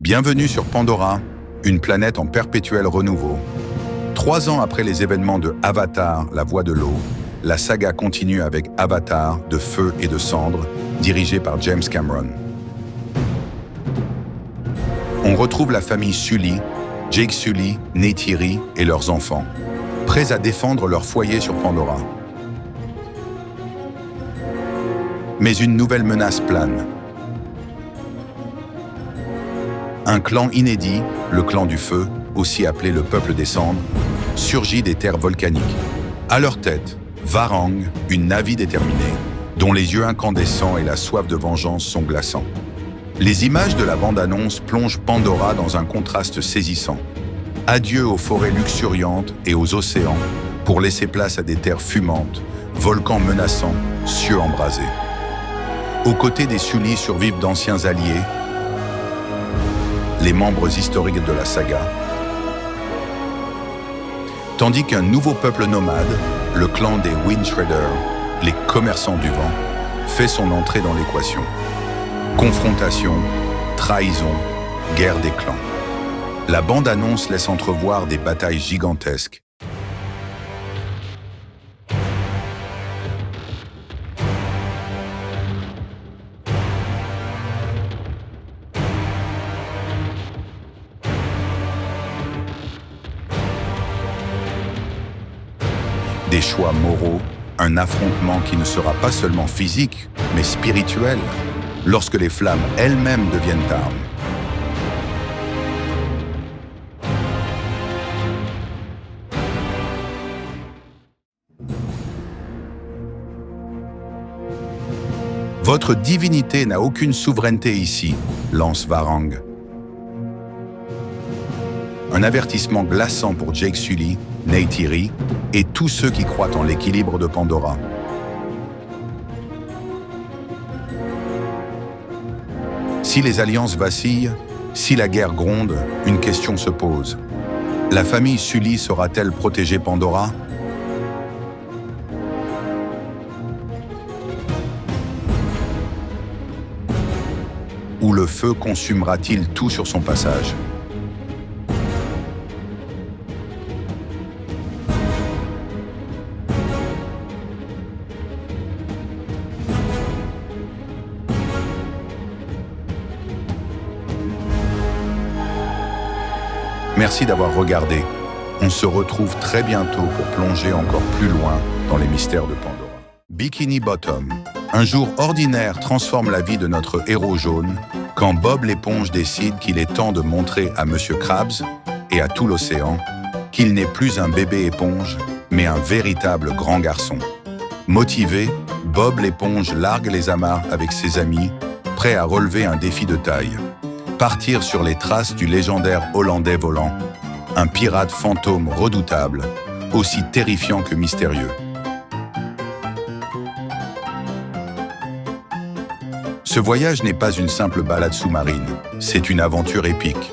Bienvenue sur Pandora, une planète en perpétuel renouveau. 3 ans après les événements de Avatar, la voix de l'eau, la saga continue avec Avatar, de feu et de cendres, dirigé par James Cameron. On retrouve la famille Sully, Jake Sully, Neytiri et leurs enfants, prêts à défendre leur foyer sur Pandora. Mais une nouvelle menace plane. Un clan inédit, le clan du feu, aussi appelé le peuple des cendres, surgit des terres volcaniques. À leur tête, Varang, une Na'vi déterminée, dont les yeux incandescents et la soif de vengeance sont glaçants. Les images de la bande-annonce plongent Pandora dans un contraste saisissant. Adieu aux forêts luxuriantes et aux océans pour laisser place à des terres fumantes, volcans menaçants, cieux embrasés. Aux côtés des Sully survivent d'anciens alliés, les membres historiques de la saga, tandis qu'un nouveau peuple nomade, le clan des Windshredders, les commerçants du vent, fait son entrée dans l'équation. Confrontation, trahison, guerre des clans. La bande-annonce laisse entrevoir des batailles gigantesques. Des choix moraux, un affrontement qui ne sera pas seulement physique, mais spirituel, lorsque les flammes elles-mêmes deviennent armes. Votre divinité n'a aucune souveraineté ici, lance Varang. Un avertissement glaçant pour Jake Sully, Neytiri et tous ceux qui croient en l'équilibre de Pandora. Si les alliances vacillent, si la guerre gronde, une question se pose. La famille Sully saura-t-elle protéger Pandora ? Ou le feu consumera-t-il tout sur son passage ? Merci d'avoir regardé. On se retrouve très bientôt pour plonger encore plus loin dans les mystères de Pandora. Bikini Bottom. Un jour ordinaire transforme la vie de notre héros jaune quand Bob l'éponge décide qu'il est temps de montrer à Monsieur Krabs et à tout l'océan qu'il n'est plus un bébé éponge, mais un véritable grand garçon. Motivé, Bob l'éponge largue les amarres avec ses amis, prêt à relever un défi de taille. Partir sur les traces du légendaire Hollandais volant, un pirate fantôme redoutable, aussi terrifiant que mystérieux. Ce voyage n'est pas une simple balade sous-marine, c'est une aventure épique.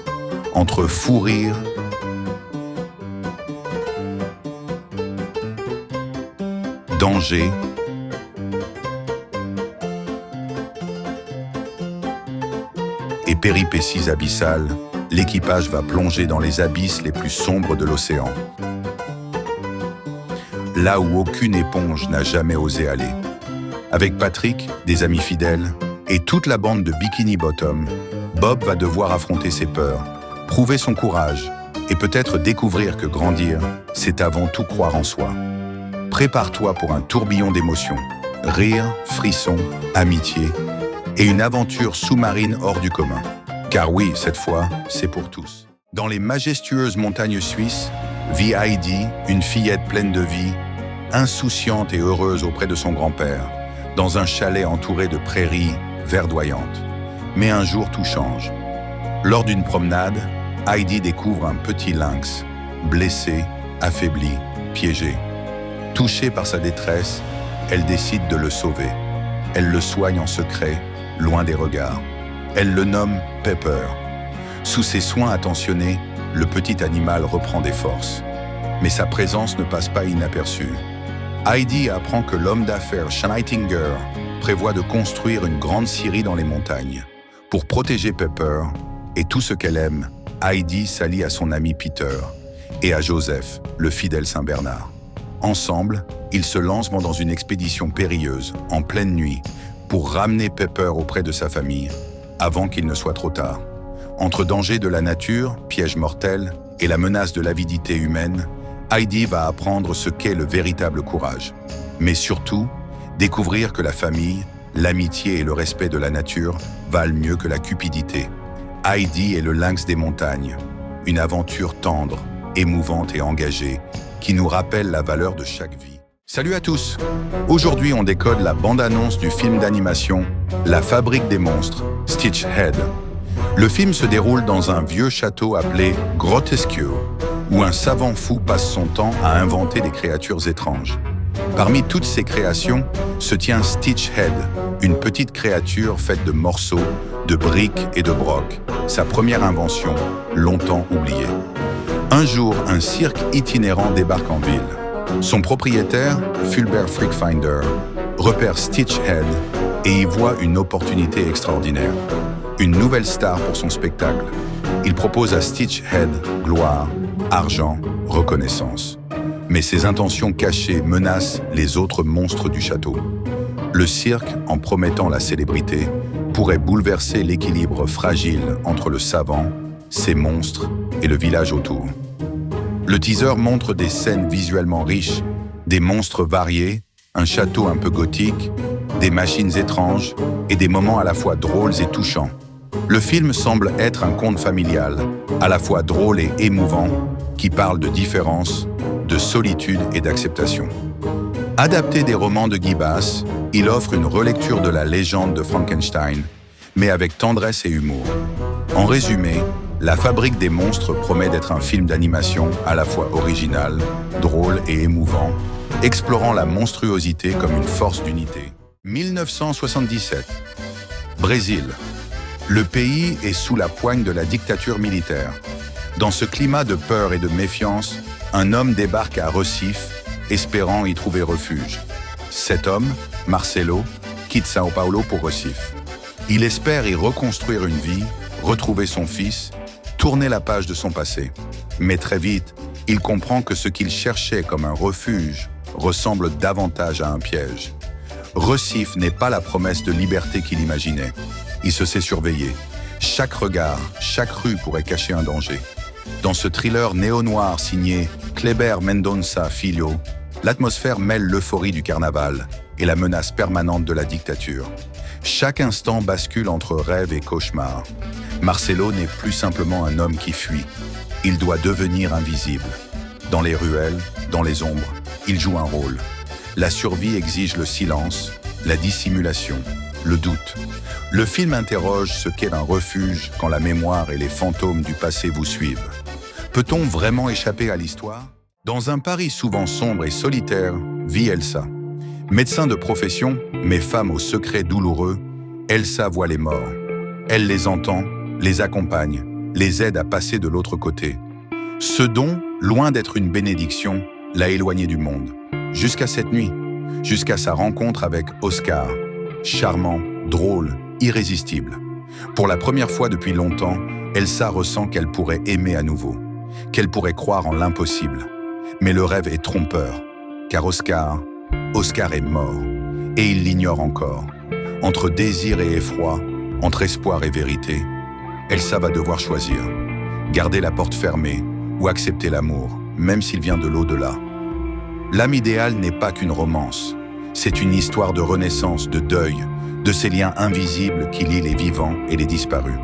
Entre fou rire, danger, et péripéties abyssales, l'équipage va plonger dans les abysses les plus sombres de l'océan. Là où aucune éponge n'a jamais osé aller. Avec Patrick, des amis fidèles, et toute la bande de Bikini Bottom, Bob va devoir affronter ses peurs, prouver son courage, et peut-être découvrir que grandir, c'est avant tout croire en soi. Prépare-toi pour un tourbillon d'émotions, rire, frissons, amitié, et une aventure sous-marine hors du commun. Car oui, cette fois, c'est pour tous. Dans les majestueuses montagnes suisses, vit Heidi, une fillette pleine de vie, insouciante et heureuse auprès de son grand-père, dans un chalet entouré de prairies verdoyantes. Mais un jour, tout change. Lors d'une promenade, Heidi découvre un petit lynx, blessé, affaibli, piégé. Touchée par sa détresse, elle décide de le sauver. Elle le soigne en secret, loin des regards. Elle le nomme Pepper. Sous ses soins attentionnés, le petit animal reprend des forces. Mais sa présence ne passe pas inaperçue. Heidi apprend que l'homme d'affaires Schneitinger prévoit de construire une grande scierie dans les montagnes. Pour protéger Pepper, et tout ce qu'elle aime, Heidi s'allie à son ami Peter et à Joseph, le fidèle Saint-Bernard. Ensemble, ils se lancent dans une expédition périlleuse, en pleine nuit, pour ramener Pepper auprès de sa famille, avant qu'il ne soit trop tard. Entre danger de la nature, piège mortel, et la menace de l'avidité humaine, Heidi va apprendre ce qu'est le véritable courage. Mais surtout, découvrir que la famille, l'amitié et le respect de la nature valent mieux que la cupidité. Heidi est le lynx des montagnes, une aventure tendre, émouvante et engagée, qui nous rappelle la valeur de chaque vie. Salut à tous! Aujourd'hui, on décode la bande-annonce du film d'animation La Fabrique des monstres, Stitch Head. Le film se déroule dans un vieux château appelé Grotesquio, où un savant fou passe son temps à inventer des créatures étranges. Parmi toutes ces créations se tient Stitch Head, une petite créature faite de morceaux, de briques et de brocs, sa première invention, longtemps oubliée. Un jour, un cirque itinérant débarque en ville. Son propriétaire, Fulbert Freakfinder, repère Stitch Head et y voit une opportunité extraordinaire. Une nouvelle star pour son spectacle. Il propose à Stitch Head gloire, argent, reconnaissance. Mais ses intentions cachées menacent les autres monstres du château. Le cirque, en promettant la célébrité, pourrait bouleverser l'équilibre fragile entre le savant, ses monstres et le village autour. Le teaser montre des scènes visuellement riches, des monstres variés, un château un peu gothique, des machines étranges et des moments à la fois drôles et touchants. Le film semble être un conte familial, à la fois drôle et émouvant, qui parle de différence, de solitude et d'acceptation. Adapté des romans de Guy Basse, il offre une relecture de la légende de Frankenstein, mais avec tendresse et humour. En résumé, La Fabrique des monstres promet d'être un film d'animation à la fois original, drôle et émouvant, explorant la monstruosité comme une force d'unité. 1977. Brésil. Le pays est sous la poigne de la dictature militaire. Dans ce climat de peur et de méfiance, un homme débarque à Recife, espérant y trouver refuge. Cet homme, Marcelo, quitte Sao Paulo pour Recife. Il espère y reconstruire une vie, retrouver son fils, tourner la page de son passé. Mais très vite, il comprend que ce qu'il cherchait comme un refuge ressemble davantage à un piège. Recife n'est pas la promesse de liberté qu'il imaginait. Il se sait surveiller. Chaque regard, chaque rue pourrait cacher un danger. Dans ce thriller néo-noir signé Kleber Mendonça Filho, l'atmosphère mêle l'euphorie du carnaval et la menace permanente de la dictature. Chaque instant bascule entre rêve et cauchemar. Marcelo n'est plus simplement un homme qui fuit. Il doit devenir invisible. Dans les ruelles, dans les ombres, il joue un rôle. La survie exige le silence, la dissimulation, le doute. Le film interroge ce qu'est un refuge quand la mémoire et les fantômes du passé vous suivent. Peut-on vraiment échapper à l'histoire? Dans un Paris souvent sombre et solitaire, vit Elsa. Médecin de profession, mais femme aux secrets douloureux, Elsa voit les morts. Elle les entend, les accompagne, les aide à passer de l'autre côté. Ce don, loin d'être une bénédiction, l'a éloignée du monde. Jusqu'à cette nuit, jusqu'à sa rencontre avec Oscar, charmant, drôle, irrésistible. Pour la première fois depuis longtemps, Elsa ressent qu'elle pourrait aimer à nouveau, qu'elle pourrait croire en l'impossible. Mais le rêve est trompeur, car Oscar est mort, et il l'ignore encore. Entre désir et effroi, entre espoir et vérité, Elsa va devoir choisir. Garder la porte fermée ou accepter l'amour, même s'il vient de l'au-delà. L'âme idéale n'est pas qu'une romance. C'est une histoire de renaissance, de deuil, de ces liens invisibles qui lient les vivants et les disparus.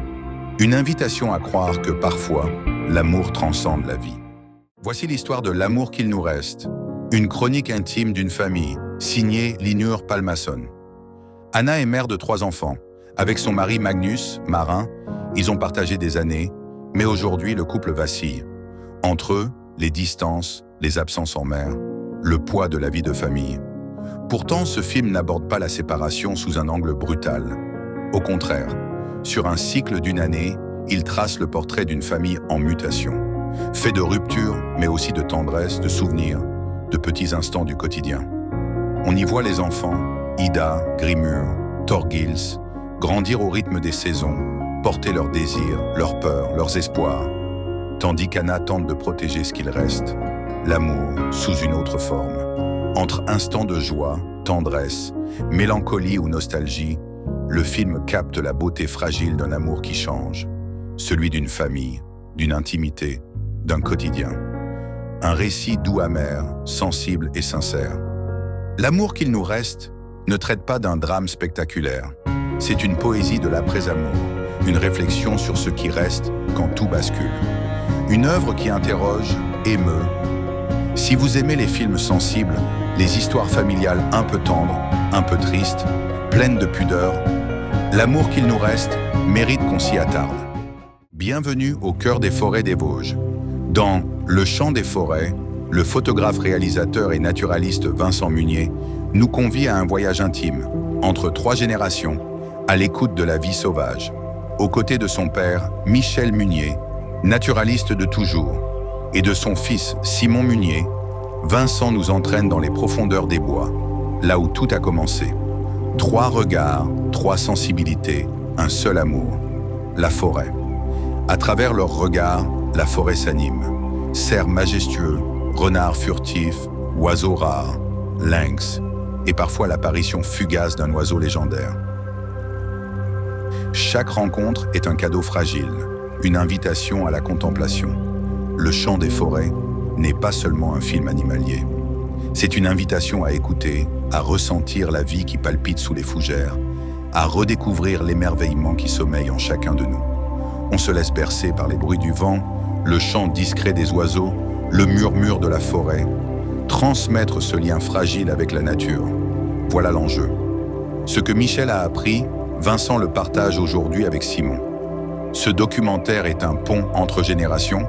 Une invitation à croire que parfois, l'amour transcende la vie. Voici l'histoire de L'amour qu'il nous reste, une chronique intime d'une famille, signée Linur Palmason. Anna est mère de 3 enfants. Avec son mari Magnus, marin, ils ont partagé des années, mais aujourd'hui le couple vacille. Entre eux, les distances, les absences en mer, le poids de la vie de famille. Pourtant, ce film n'aborde pas la séparation sous un angle brutal. Au contraire, sur un cycle d'une année, il trace le portrait d'une famille en mutation, fait de ruptures, mais aussi de tendresse, de souvenirs, de petits instants du quotidien. On y voit les enfants, Ida, Grimur, Thorgils, grandir au rythme des saisons, porter leurs désirs, leurs peurs, leurs espoirs, tandis qu'Anna tente de protéger ce qu'il reste, l'amour sous une autre forme. Entre instants de joie, tendresse, mélancolie ou nostalgie, le film capte la beauté fragile d'un amour qui change, celui d'une famille, d'une intimité, d'un quotidien. Un récit doux amer, sensible et sincère. L'amour qu'il nous reste ne traite pas d'un drame spectaculaire. C'est une poésie de l'après-amour, une réflexion sur ce qui reste quand tout bascule. Une œuvre qui interroge, émeut. Si vous aimez les films sensibles, les histoires familiales un peu tendres, un peu tristes, pleines de pudeur, l'amour qu'il nous reste mérite qu'on s'y attarde. Bienvenue au cœur des forêts des Vosges. Dans Le Chant des forêts, le photographe, réalisateur et naturaliste Vincent Munier nous convie à un voyage intime, entre 3 générations, à l'écoute de la vie sauvage. Aux côtés de son père, Michel Munier, naturaliste de toujours, et de son fils, Simon Munier, Vincent nous entraîne dans les profondeurs des bois, là où tout a commencé. 3 regards, 3 sensibilités, un seul amour, la forêt. À travers leurs regards, la forêt s'anime. Cerfs majestueux, renards furtifs, oiseaux rares, lynx, et parfois l'apparition fugace d'un oiseau légendaire. Chaque rencontre est un cadeau fragile, une invitation à la contemplation. Le Chant des forêts n'est pas seulement un film animalier. C'est une invitation à écouter, à ressentir la vie qui palpite sous les fougères, à redécouvrir l'émerveillement qui sommeille en chacun de nous. On se laisse bercer par les bruits du vent, le chant discret des oiseaux, le murmure de la forêt. Transmettre ce lien fragile avec la nature, voilà l'enjeu. Ce que Michel a appris, Vincent le partage aujourd'hui avec Simon. Ce documentaire est un pont entre générations,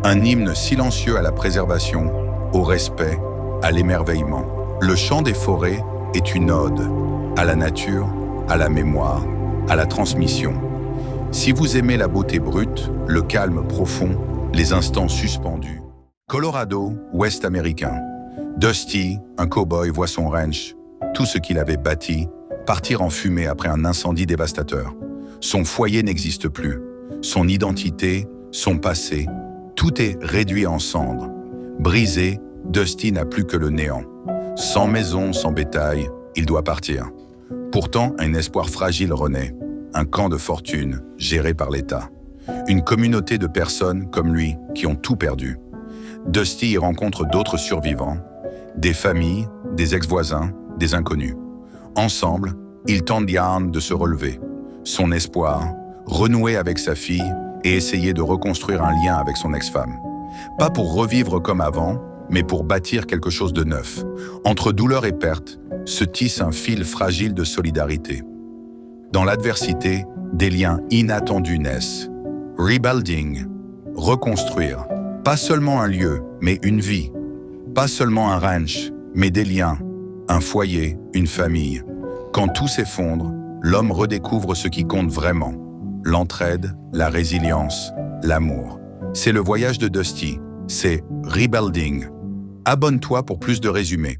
un hymne silencieux à la préservation, au respect, à l'émerveillement. Le Chant des forêts est une ode à la nature, à la mémoire, à la transmission. Si vous aimez la beauté brute, le calme profond, les instants suspendus. Colorado, ouest américain. Dusty, un cow-boy, voit son ranch, tout ce qu'il avait bâti, partir en fumée après un incendie dévastateur. Son foyer n'existe plus. Son identité, son passé, tout est réduit en cendres. Brisé, Dusty n'a plus que le néant. Sans maison, sans bétail, il doit partir. Pourtant, un espoir fragile renaît. Un camp de fortune, géré par l'État. Une communauté de personnes comme lui qui ont tout perdu. Dusty y rencontre d'autres survivants, des familles, des ex-voisins, des inconnus. Ensemble, ils tentent Diane de se relever. Son espoir, renouer avec sa fille et essayer de reconstruire un lien avec son ex-femme. Pas pour revivre comme avant, mais pour bâtir quelque chose de neuf. Entre douleur et perte, se tisse un fil fragile de solidarité. Dans l'adversité, des liens inattendus naissent. Rebuilding, reconstruire. Pas seulement un lieu, mais une vie. Pas seulement un ranch, mais des liens. Un foyer, une famille. Quand tout s'effondre, l'homme redécouvre ce qui compte vraiment. L'entraide, la résilience, l'amour. C'est le voyage de Dusty. C'est Rebuilding. Abonne-toi pour plus de résumés.